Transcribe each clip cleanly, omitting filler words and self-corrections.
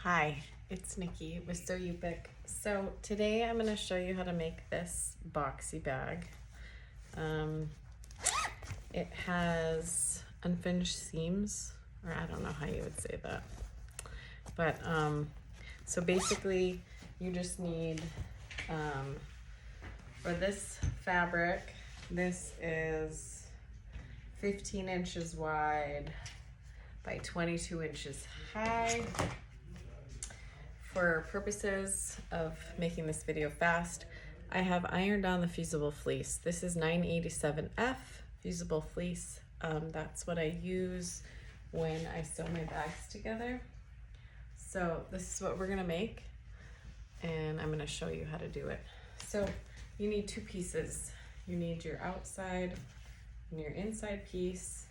Hi, it's Nikki with So You Pick. So today I'm going to show you how to make this boxy bag. It has unfinished seams, or I don't know how you would say that. But so basically you just need, for this fabric, this is 15 inches wide by 22 inches high. For purposes of making this video fast, I have ironed on the fusible fleece. This is 987F fusible fleece. That's what I use when I sew my bags together. So this is what we're gonna make, and I'm gonna show you how to do it. So you need two pieces. You need your outside and your inside piece.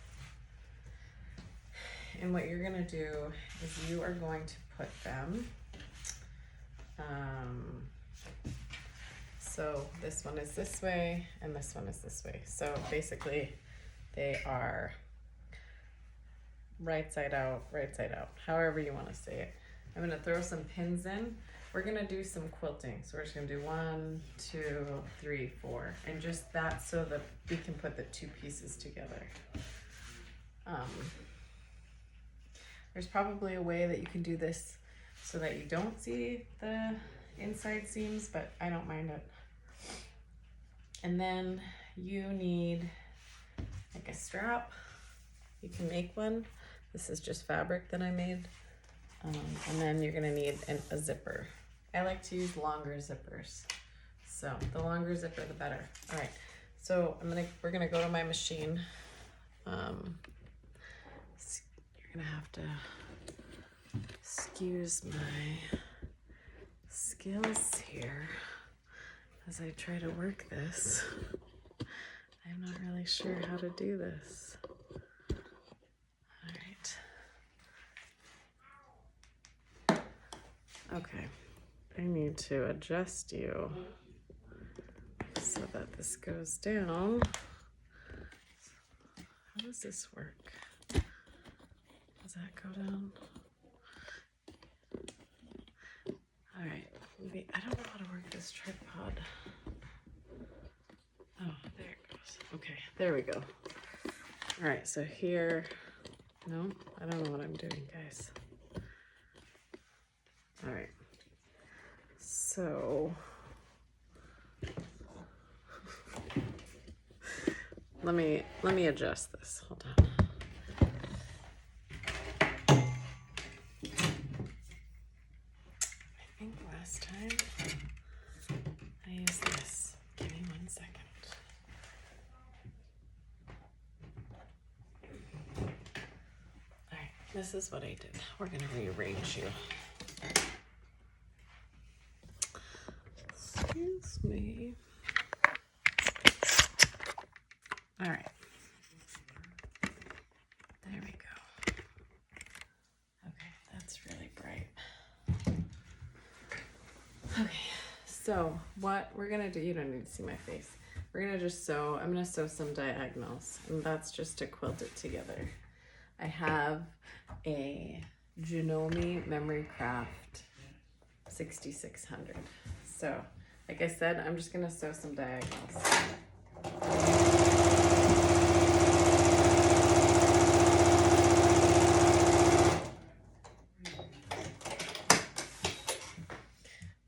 And what you're gonna do is you are going to put them, so this one is this way and this one is this way. So basically they are right side out, however you want to say it. I'm gonna throw some pins in. We're gonna do some quilting. So we're just gonna do 1, 2, 3, 4, and just that so that we can put the two pieces together. There's probably a way that you can do this so that you don't see the inside seams, but I don't mind it. And then you need like a strap. You can make one. This is just fabric that I made. And then you're gonna need a zipper. I like to use longer zippers. So the longer zipper, the better. All right, so we're gonna go to my machine. You're gonna have to excuse my skills here as I try to work this. I'm not really sure how to do this. All right. Okay, I need to adjust you so that this goes down. How does this work? Does that go down? All right, maybe, I don't know how to work this tripod. Oh, there it goes. Okay, there we go. All right, so here, no, I don't know what I'm doing, guys. All right, so let me adjust this. Hold on. I think last time I used this. Give me 1 second. All right, this is what I did. We're gonna rearrange you. Excuse me. All right. There we go. Okay, that's really bright. Okay, so what we're gonna do, you don't need to see my face. We're gonna just sew, I'm gonna sew some diagonals, and that's just to quilt it together. I have a Janome Memory Craft 6600. So, like I said, I'm just gonna sew some diagonals.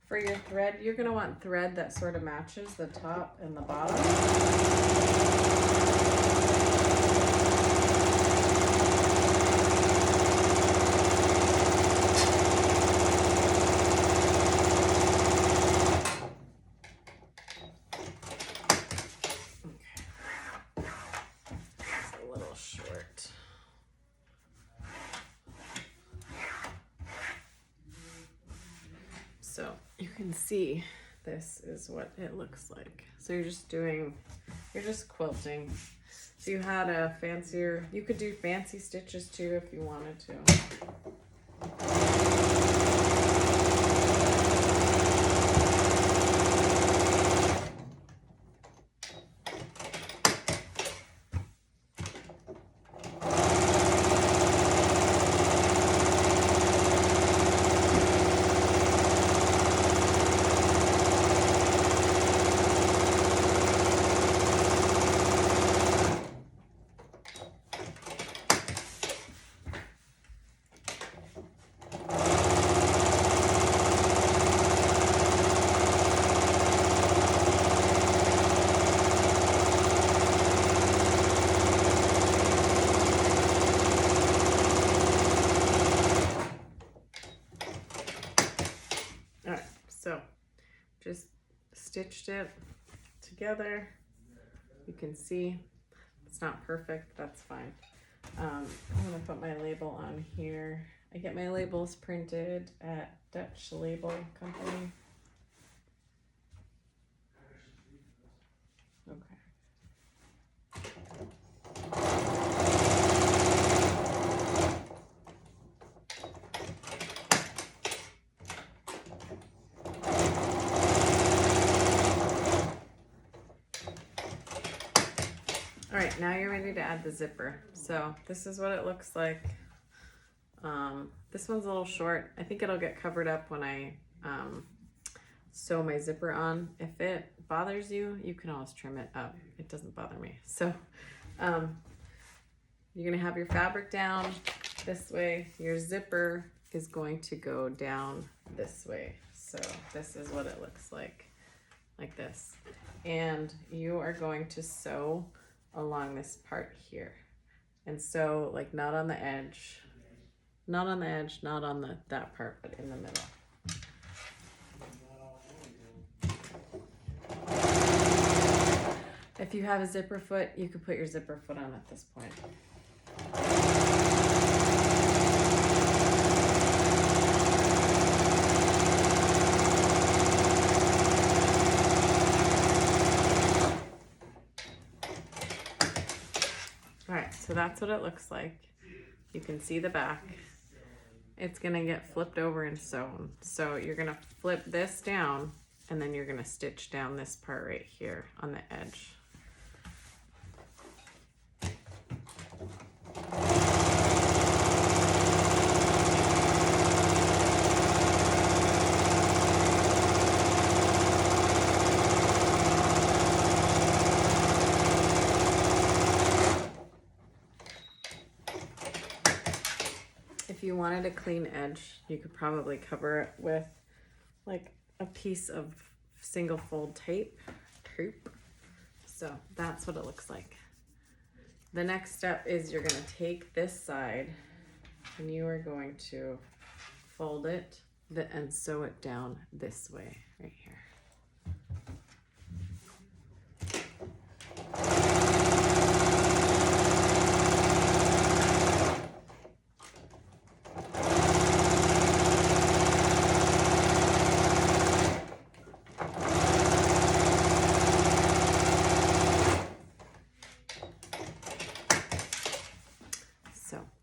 For your thread, you're gonna want thread that sort of matches the top and the bottom. Okay. It's a little short. So you can see this is what it looks like. So you're just quilting. So you had a fancier, you could do fancy stitches too if you wanted to. So just stitched it together. You can see it's not perfect, that's fine. I'm gonna put my label on here. I get my labels printed at Dutch Label Company. Okay. All right, now you're ready to add the zipper. So this is what it looks like. This one's a little short. I think it'll get covered up when I sew my zipper on. If it bothers you, you can always trim it up. It doesn't bother me. So you're gonna have your fabric down this way. Your zipper is going to go down this way. So this is what it looks like this. And you are going to sew along this part here. And sew like not on the edge, not on the edge, not on that part, but in the middle. If you have a zipper foot, you could put your zipper foot on at this point. All right, so that's what it looks like. You can see the back. It's gonna get flipped over and sewn. So you're gonna flip this down and then you're gonna stitch down this part right here on the edge. If you wanted a clean edge, you could probably cover it with like a piece of single fold tape. So that's what it looks like. The next step is you're going to take this side and you are going to fold it and sew it down this way right here.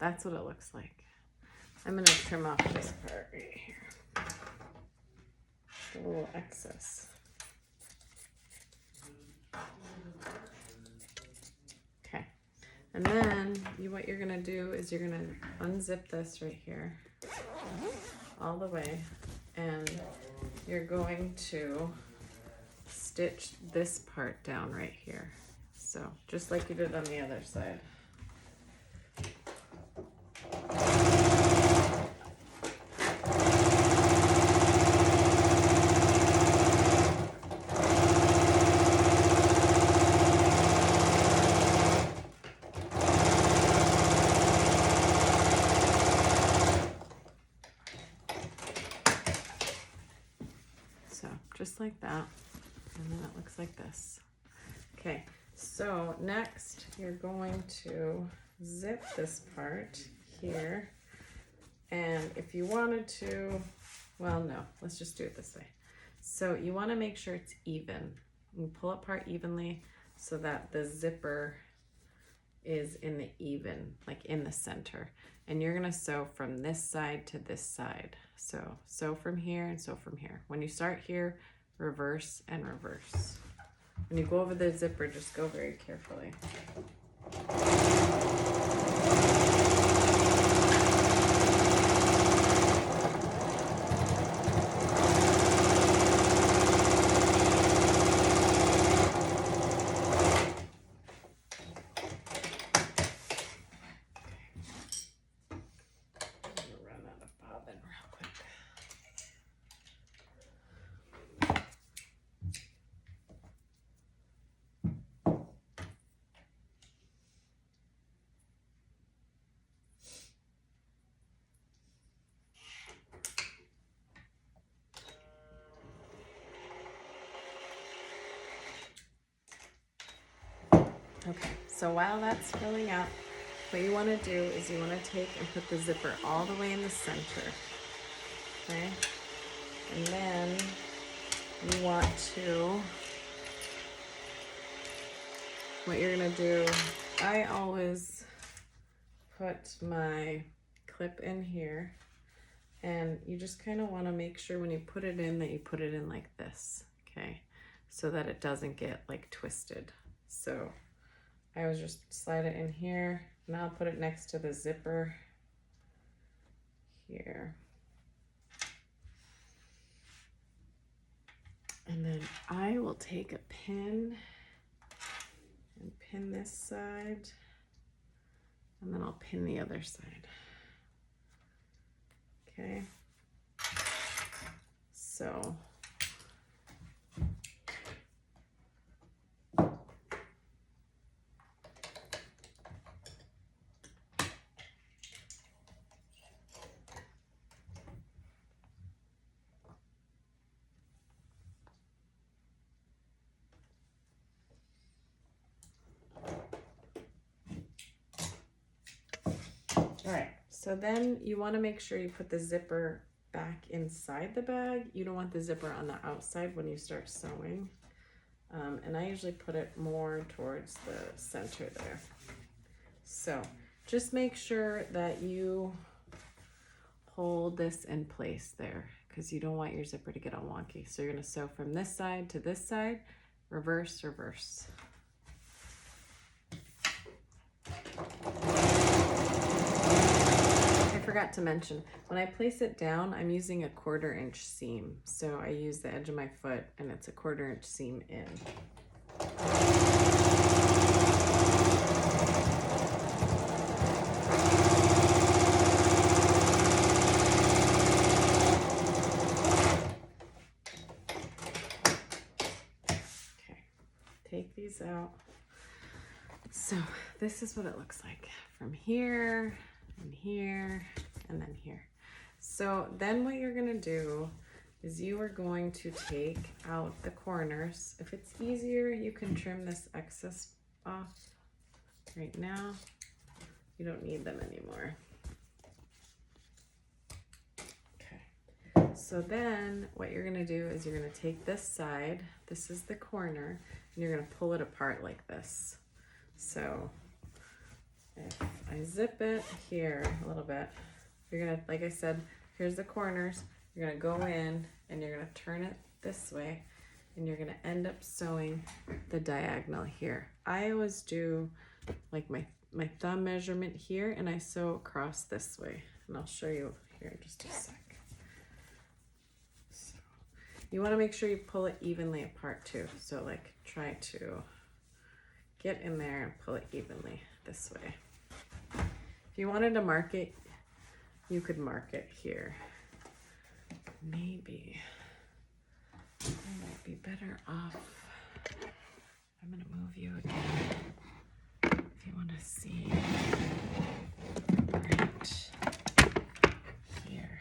That's what it looks like. I'm going to trim off this part right here. The little excess. Okay. And then what you're going to do is you're going to unzip this right here all the way. And you're going to stitch this part down right here. So just like you did on the other side. So just like that, and then it looks like this. Okay, so next you're going to zip this part here, and if you wanted to, well, no, let's just do it this way. So you want to make sure it's even. You pull it apart evenly so that the zipper is in the even, like in the center. And you're gonna sew from this side to this side. So sew from here and sew from here. When you start here, reverse and reverse. When you go over the zipper, just go very carefully. Okay, so while that's filling up, what you want to do is you want to take and put the zipper all the way in the center, okay? And then you want to, what you're going to do, I always put my clip in here, and you just kind of want to make sure when you put it in that you put it in like this, okay? So that it doesn't get like twisted. So I always just slide it in here. Now I'll put it next to the zipper here. And then I will take a pin and pin this side, and then I'll pin the other side. Okay. So all right, so then you want to make sure you put the zipper back inside the bag. You don't want the zipper on the outside when you start sewing. And I usually put it more towards the center there. So just make sure that you hold this in place there, because you don't want your zipper to get all wonky. So you're going to sew from this side to this side, reverse, reverse. I forgot to mention, when I place it down, I'm using a 1/4 inch seam. So I use the edge of my foot, and it's a 1/4 inch seam in. Okay, take these out. So this is what it looks like from here and here and then here. So then what you're gonna do is you are going to take out the corners. If it's easier, you can trim this excess off right now. You don't need them anymore. Okay, so then what you're gonna do is you're gonna take this side, this is the corner, and you're gonna pull it apart like this. So if I zip it here a little bit, you're gonna, like I said, here's the corners, you're gonna go in and you're gonna turn it this way, and you're gonna end up sewing the diagonal here. I always do like my thumb measurement here, and I sew across this way, and I'll show you here in just a sec. So you wanna make sure you pull it evenly apart too. So like try to get in there and pull it evenly this way. If you wanted to mark it, you could mark it here. Maybe I might be better off. I'm gonna move you again if you want to see right here.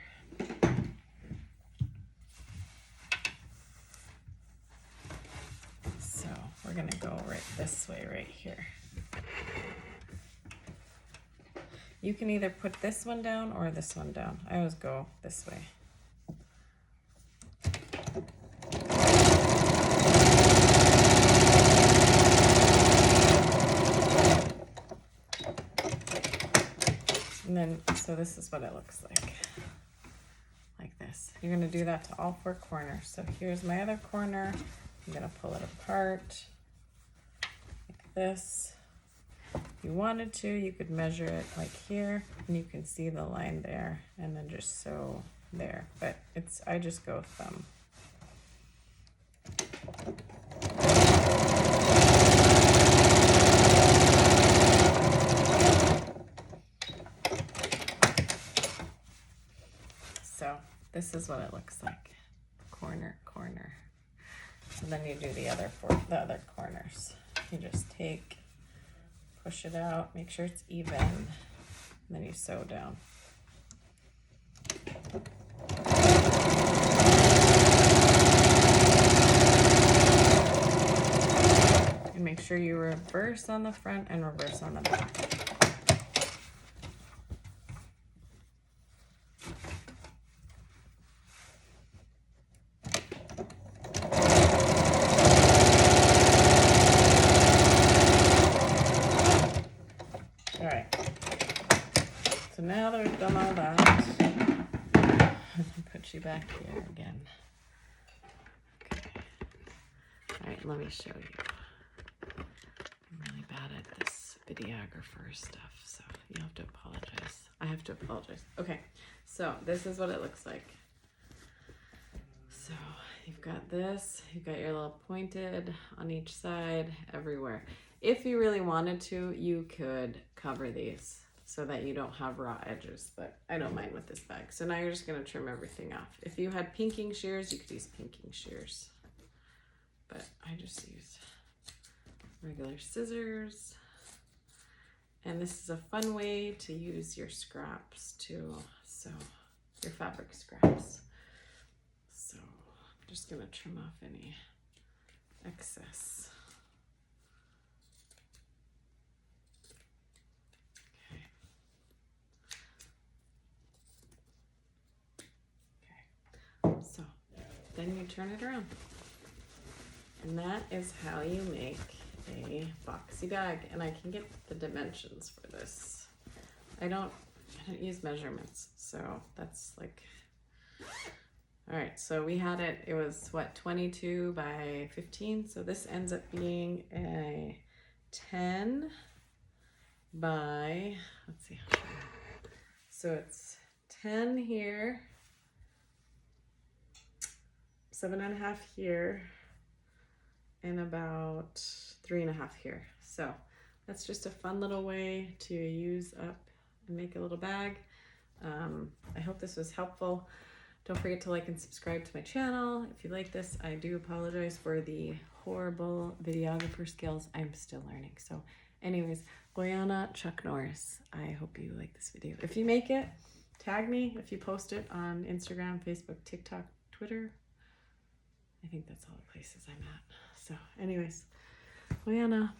So we're gonna go right this way right here. You can either put this one down or this one down. I always go this way. And then, so this is what it looks like this. You're gonna do that to all 4 corners. So here's my other corner. I'm gonna pull it apart like this. If you wanted to, you could measure it like here, and you can see the line there, and then just sew there. But I just go thumb. So this is what it looks like, corner, corner. And then you do the other corners. You just take, push it out, make sure it's even, and then you sew down. And make sure sure you reverse on the front and reverse on the back. All right, so now that we've done all that, put you back here again. Okay. All right, let me show you. I'm really bad at this videographer stuff, so you have to apologize. I have to apologize. Okay, so this is what it looks like. So you've got this, you've got your little pointed on each side, everywhere. If you really wanted to, you could cover these so that you don't have raw edges, but I don't mind with this bag. So now you're just gonna trim everything off. If you had pinking shears, you could use pinking shears, but I just used regular scissors. And this is a fun way to use your scraps too, so your fabric scraps. So I'm just gonna trim off any excess. So then you turn it around, and that is how you make a boxy bag. And I can get the dimensions for this. I don't use measurements, so that's like, all right, so we had it was what, 22 by 15, so this ends up being a 10 by, let's see, so it's 10 here, 7.5 here, and about 3.5 here. So that's just a fun little way to use up and make a little bag. I hope this was helpful. Don't forget to like and subscribe to my channel. If you like this, I do apologize for the horrible videographer skills. I'm still learning. So anyways, Quyana, Chuck Norris. I hope you like this video. If you make it, tag me if you post it on Instagram, Facebook, TikTok, Twitter. I think that's all the places I'm at. So anyways, Quyana.